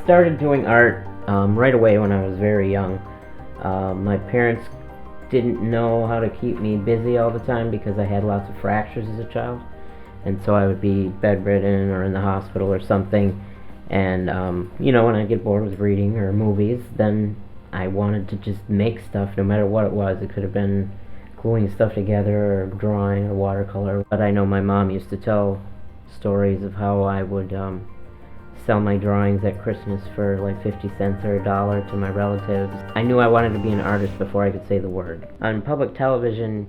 started doing art right away when I was very young. My parents didn't know how to keep me busy all the time because I had lots of fractures as a child, and so I would be bedridden or in the hospital or something. And when I get bored with reading or movies, then I wanted to just make stuff no matter what it was. It could have been gluing stuff together or drawing or watercolor. But I know my mom used to tell stories of how I would sell my drawings at Christmas for like 50 cents or $1 to my relatives. I knew I wanted to be an artist before I could say the word. On public television,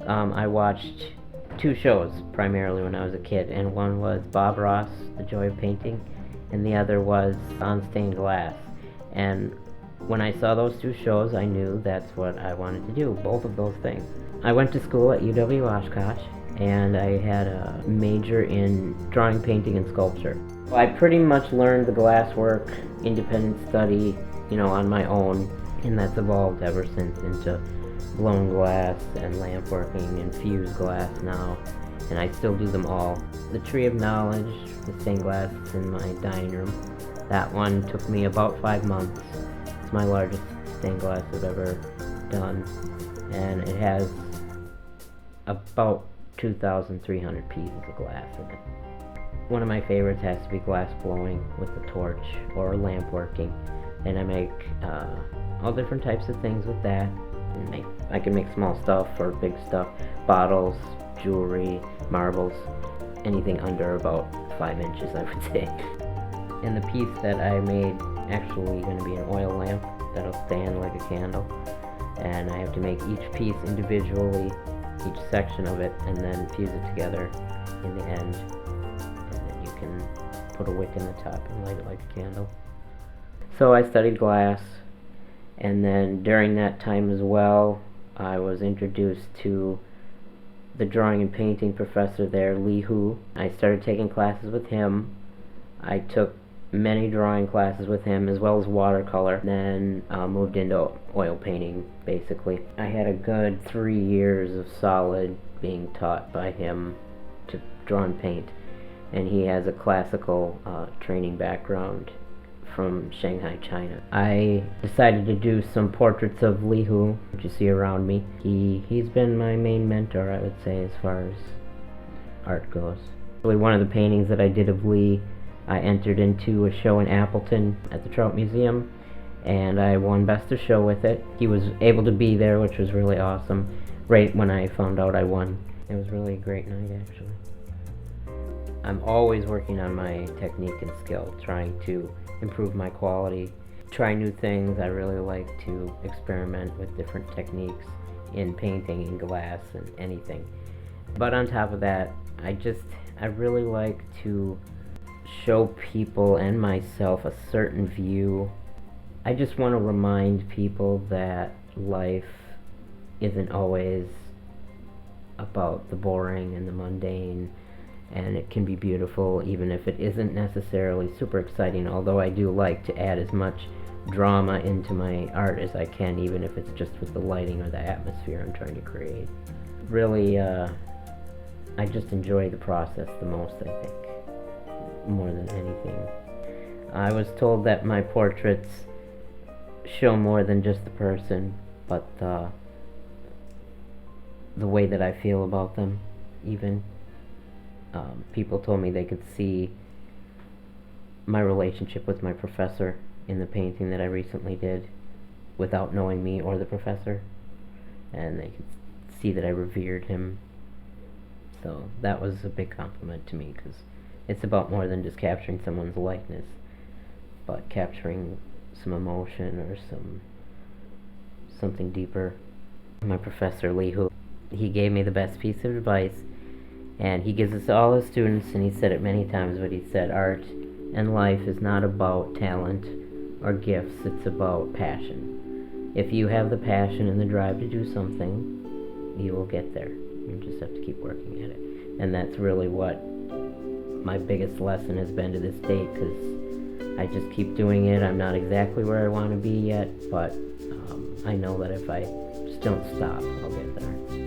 I watched two shows primarily when I was a kid, and one was Bob Ross, The Joy of Painting, and the other was On Stained Glass. And when I saw those two shows, I knew that's what I wanted to do, both of those things. I went to school at UW-Oshkosh, and I had a major in drawing, painting, and sculpture. I pretty much learned the glass work, independent study, on my own, and that's evolved ever since into blown glass and lamp working and fused glass now, and I still do them all. The Tree of Knowledge, the stained glass in my dining room, that one took me about 5 months. It's my largest stained glass I've ever done, and it has about 2,300 pieces of glass in it. One of my favorites has to be glass blowing with a torch or lamp working, and I make all different types of things with that. I can make small stuff or big stuff, bottles, jewelry, marbles, anything under about 5 inches, I would say. And the piece that I made actually going to be an oil lamp that'll stand like a candle, and I have to make each piece individually, each section of it, and then fuse it together in the end, and then you can put a wick in the top and light it like a candle. So I studied glass, and then during that time as well, I was introduced to the drawing and painting professor there, Lee Hu. I started taking classes with him. I took many drawing classes with him as well as watercolor, then moved into oil painting basically. I had a good 3 years of solid being taught by him to draw and paint, and he has a classical training background from Shanghai, China. I decided to do some portraits of Lee Hu, which you see around me. He's been my main mentor, I would say, as far as art goes. Really, one of the paintings that I did of Lee, I entered into a show in Appleton at the Trout Museum, and I won Best of Show with it. He was able to be there, which was really awesome, right when I found out I won. It was really a great night, actually. I'm always working on my technique and skill, trying to improve my quality, try new things. I really like to experiment with different techniques in painting and glass and anything. But on top of that, I really like to show people and myself a certain view. I just want to remind people that life isn't always about the boring and the mundane, and it can be beautiful even if it isn't necessarily super exciting, although I do like to add as much drama into my art as I can, even if it's just with the lighting or the atmosphere I'm trying to create. Really, I just enjoy the process the most, I think, more than anything. I was told that my portraits show more than just the person, but the way that I feel about them, even. People told me they could see my relationship with my professor in the painting that I recently did without knowing me or the professor, and they could see that I revered him. So that was a big compliment to me, because it's about more than just capturing someone's likeness, but capturing some emotion or something deeper. My professor, Lee Hu, he gave me the best piece of advice, and he gives us all his students, and he said it many times, but he said art and life is not about talent or gifts, it's about passion. If you have the passion and the drive to do something, you will get there. You just have to keep working at it. And that's really what my biggest lesson has been to this date, because I just keep doing it. I'm not exactly where I want to be yet, but I know that if I just don't stop, I'll get there.